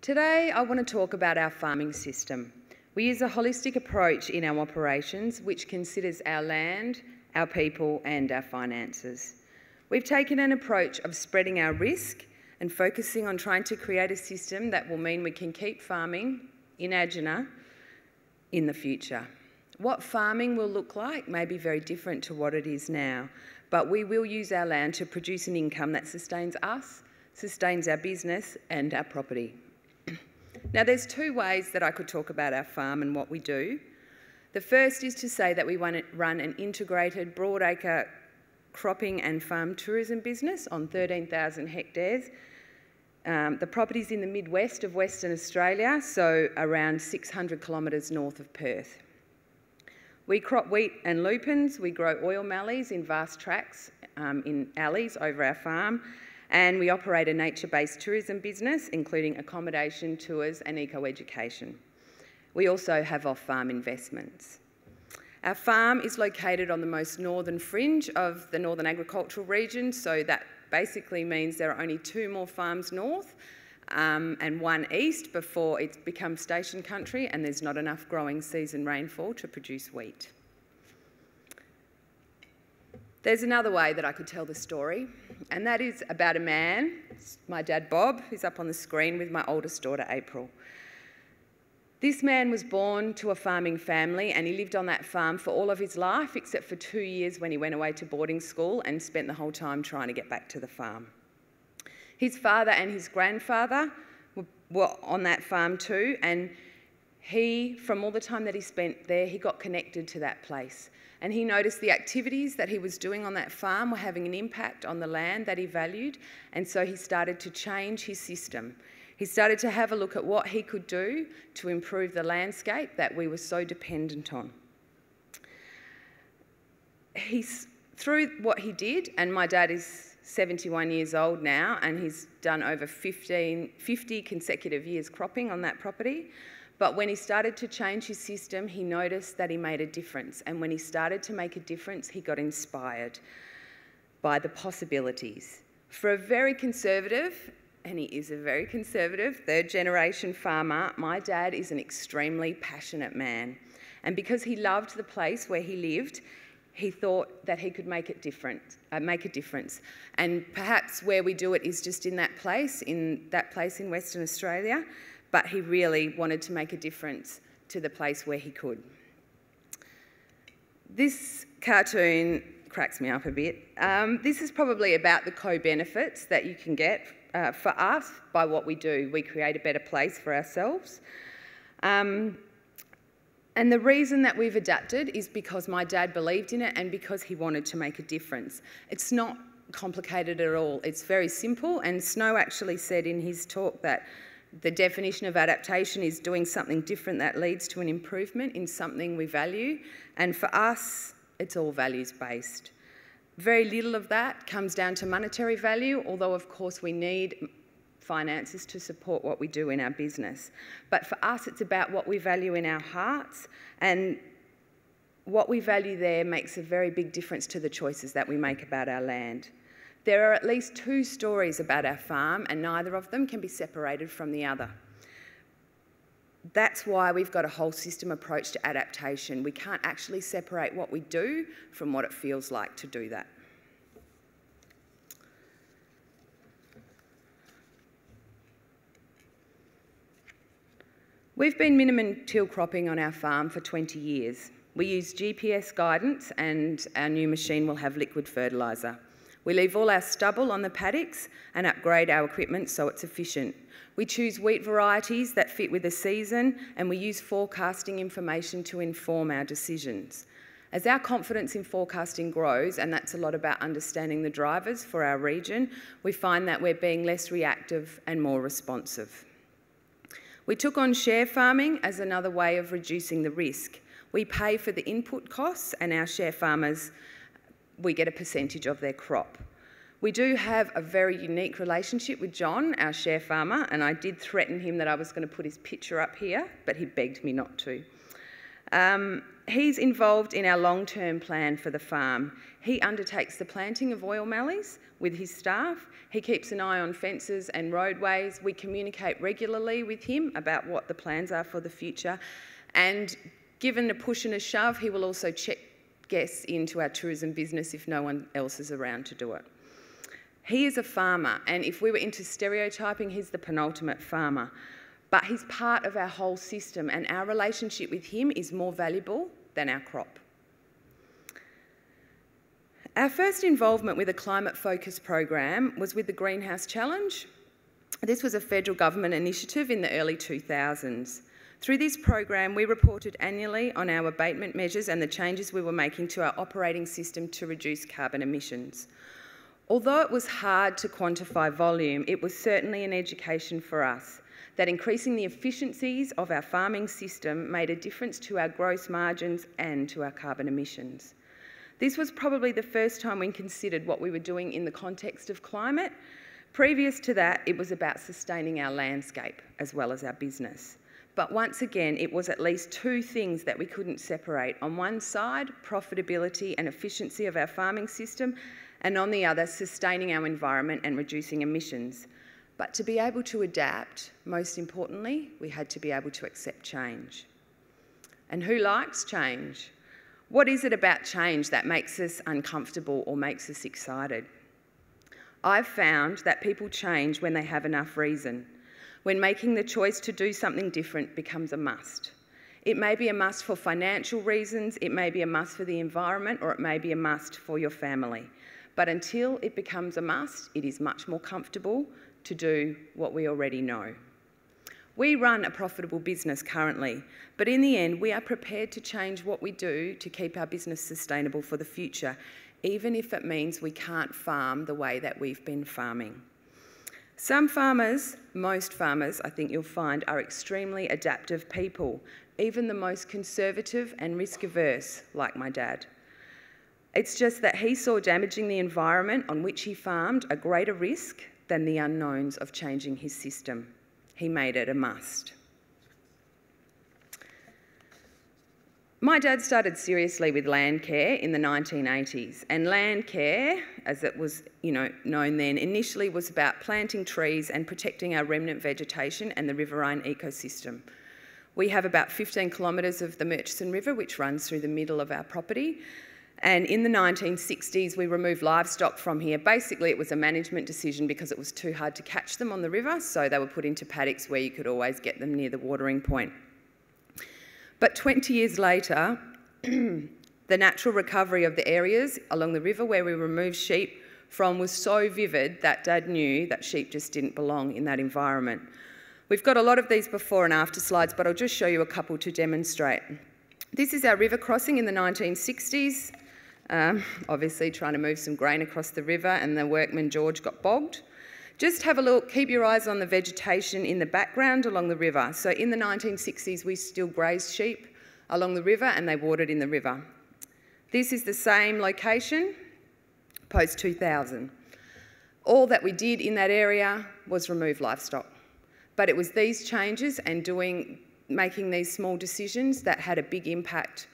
Today, I want to talk about our farming system. We use a holistic approach in our operations, which considers our land, our people, and our finances. We've taken an approach of spreading our risk and focusing on trying to create a system that will mean we can keep farming in Ajana in the future. What farming will look like may be very different to what it is now, but we will use our land to produce an income that sustains us, sustains our business and our property. Now, there's two ways that I could talk about our farm and what we do. The first is to say that we run an integrated broadacre cropping and farm tourism business on 13,000 hectares. The property's in the midwest of Western Australia, so around 600 kilometres north of Perth. We crop wheat and lupins, we grow oil mallees in vast tracts in alleys over our farm, and we operate a nature-based tourism business, including accommodation, tours and eco-education. We also have off-farm investments. Our farm is located on the most northern fringe of the Northern Agricultural Region, so that basically means there are only two more farms north and one east before it becomes station country, and there's not enough growing season rainfall to produce wheat. There's another way that I could tell the story, and that is about a man, my dad Bob, who's up on the screen, with my oldest daughter April. This man was born to a farming family, and he lived on that farm for all of his life, except for 2 years when he went away to boarding school and spent the whole time trying to get back to the farm. His father and his grandfather were on that farm too, and he, from all the time that he spent there, he got connected to that place. And he noticed the activities that he was doing on that farm were having an impact on the land that he valued, and so he started to change his system. He started to have a look at what he could do to improve the landscape that we were so dependent on. Through what he did, and my dad is 71 years old now, and he's done over 50 consecutive years cropping on that property. But when he started to change his system, he noticed that he made a difference. And when he started to make a difference, he got inspired by the possibilities. For a very conservative, and he is a very conservative, third-generation farmer, my dad is an extremely passionate man. And because he loved the place where he lived, he thought that he could make a difference. And perhaps where we do it is just in that place in Western Australia, but he really wanted to make a difference to the place where he could. This cartoon cracks me up a bit. This is probably about the co-benefits that you can get for us by what we do. We create a better place for ourselves. And the reason that we've adapted is because my dad believed in it and because he wanted to make a difference. It's not complicated at all. It's very simple, and Snow actually said in his talk that the definition of adaptation is doing something different that leads to an improvement in something we value. And for us, it's all values-based. Very little of that comes down to monetary value, although of course we need finances to support what we do in our business. But for us, it's about what we value in our hearts, and what we value there makes a very big difference to the choices that we make about our land. There are at least two stories about our farm, and neither of them can be separated from the other. That's why we've got a whole system approach to adaptation. We can't actually separate what we do from what it feels like to do that. We've been minimum till cropping on our farm for 20 years. We use GPS guidance, and our new machine will have liquid fertiliser. We leave all our stubble on the paddocks and upgrade our equipment so it's efficient. We choose wheat varieties that fit with the season, and we use forecasting information to inform our decisions. As our confidence in forecasting grows, and that's a lot about understanding the drivers for our region, we find that we're being less reactive and more responsive. We took on share farming as another way of reducing the risk. We pay for the input costs, and our share farmers, we get a percentage of their crop. We do have a very unique relationship with John, our share farmer, and I did threaten him that I was going to put his picture up here, but he begged me not to. He's involved in our long-term plan for the farm. He undertakes the planting of oil mallees with his staff. He keeps an eye on fences and roadways. We communicate regularly with him about what the plans are for the future. And given a push and a shove, he will also check guests into our tourism business if no one else is around to do it. He is a farmer, and if we were into stereotyping, he's the penultimate farmer. But he's part of our whole system, and our relationship with him is more valuable than our crop. Our first involvement with a climate-focused program was with the Greenhouse Challenge. This was a federal government initiative in the early 2000s. Through this program, we reported annually on our abatement measures and the changes we were making to our operating system to reduce carbon emissions. Although it was hard to quantify volume, it was certainly an education for us that increasing the efficiencies of our farming system made a difference to our gross margins and to our carbon emissions. This was probably the first time we considered what we were doing in the context of climate. Previous to that, it was about sustaining our landscape as well as our business. But once again, it was at least two things that we couldn't separate. On one side, profitability and efficiency of our farming system, and on the other, sustaining our environment and reducing emissions. But to be able to adapt, most importantly, we had to be able to accept change. And who likes change? What is it about change that makes us uncomfortable or makes us excited? I've found that people change when they have enough reason, when making the choice to do something different becomes a must. It may be a must for financial reasons, it may be a must for the environment, or it may be a must for your family. But until it becomes a must, it is much more comfortable to do what we already know. We run a profitable business currently, but in the end, we are prepared to change what we do to keep our business sustainable for the future, even if it means we can't farm the way that we've been farming. Some farmers, most farmers, I think you'll find, are extremely adaptive people, even the most conservative and risk-averse, like my dad. It's just that he saw damaging the environment on which he farmed a greater risk than the unknowns of changing his system. He made it a must. My dad started seriously with land care in the 1980s, and land care, as it was known then, initially was about planting trees and protecting our remnant vegetation and the riverine ecosystem. We have about 15 kilometres of the Murchison River, which runs through the middle of our property, and in the 1960s we removed livestock from here. Basically it was a management decision because it was too hard to catch them on the river, so they were put into paddocks where you could always get them near the watering point. But 20 years later, the natural recovery of the areas along the river where we removed sheep from was so vivid that Dad knew that sheep just didn't belong in that environment. We've got a lot of these before and after slides, but I'll just show you a couple to demonstrate. This is our river crossing in the 1960s, obviously trying to move some grain across the river, and the workman George got bogged. Just have a look, keep your eyes on the vegetation in the background along the river. So in the 1960s, we still grazed sheep along the river and they watered in the river. This is the same location, post-2000. All that we did in that area was remove livestock. But it was these changes and making these small decisions that had a big impact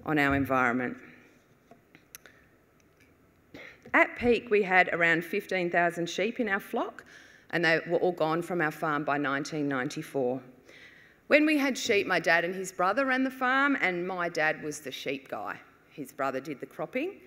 on our environment. At peak, we had around 15,000 sheep in our flock, and they were all gone from our farm by 1994. When we had sheep, my dad and his brother ran the farm, and my dad was the sheep guy. His brother did the cropping.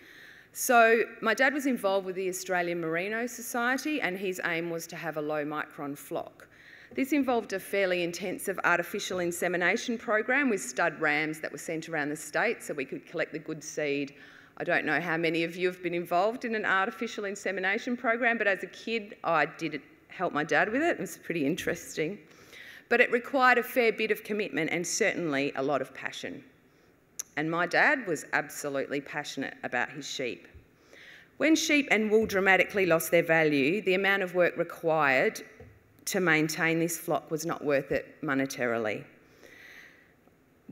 So my dad was involved with the Australian Merino Society, and his aim was to have a low-micron flock. This involved a fairly intensive artificial insemination program with stud rams that were sent around the state so we could collect the good seed. I don't know how many of you have been involved in an artificial insemination program, but as a kid, I did help my dad with it. It was pretty interesting. But it required a fair bit of commitment and certainly a lot of passion. And my dad was absolutely passionate about his sheep. When sheep and wool dramatically lost their value, the amount of work required to maintain this flock was not worth it monetarily.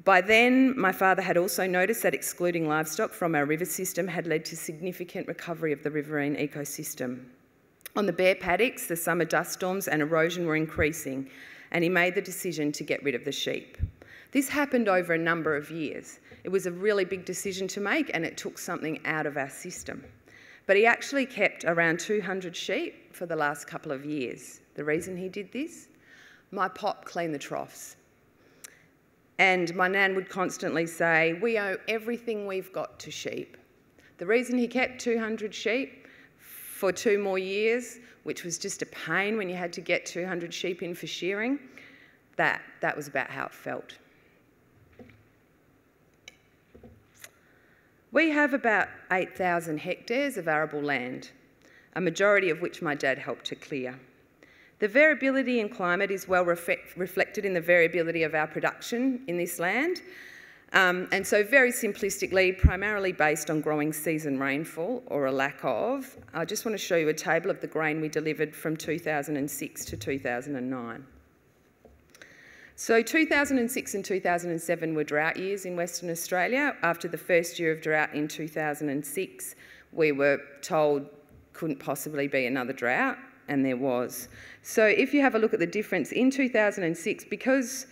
By then, my father had also noticed that excluding livestock from our river system had led to significant recovery of the riverine ecosystem. On the bare paddocks, the summer dust storms and erosion were increasing, and he made the decision to get rid of the sheep. This happened over a number of years. It was a really big decision to make, and it took something out of our system. But he actually kept around 200 sheep for the last couple of years. The reason he did this? My pop cleaned the troughs. And my nan would constantly say, we owe everything we've got to sheep. The reason he kept 200 sheep for 2 more years, which was just a pain when you had to get 200 sheep in for shearing, that was about how it felt. We have about 8,000 hectares of arable land, a majority of which my dad helped to clear. The variability in climate is well reflected in the variability of our production in this land. And so very simplistically, primarily based on growing season rainfall or a lack of, I just want to show you a table of the grain we delivered from 2006 to 2009. So 2006 and 2007 were drought years in Western Australia. After the first year of drought in 2006, we were told couldn't possibly be another drought, and there was. So if you have a look at the difference in 2006, because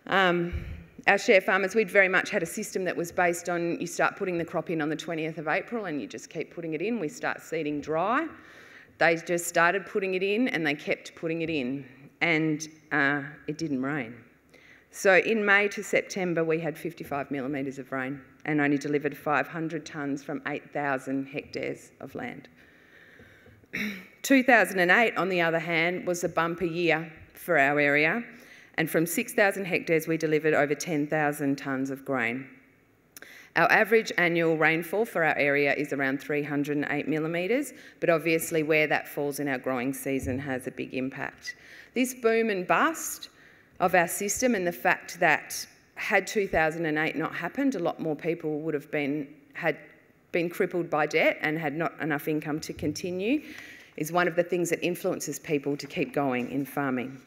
our share farmers, we'd very much had a system that was based on you start putting the crop in on the 20th of April and you just keep putting it in. We start seeding dry. They just started putting it in and they kept putting it in, and it didn't rain. So in May to September, we had 55 millimetres of rain and only delivered 500 tonnes from 8,000 hectares of land. 2008, on the other hand, was a bumper year for our area, and from 6,000 hectares we delivered over 10,000 tonnes of grain. Our average annual rainfall for our area is around 308 millimetres, but obviously where that falls in our growing season has a big impact. This boom and bust of our system, and the fact that had 2008 not happened, a lot more people would have had been crippled by debt and had not enough income to continue, is one of the things that influences people to keep going in farming.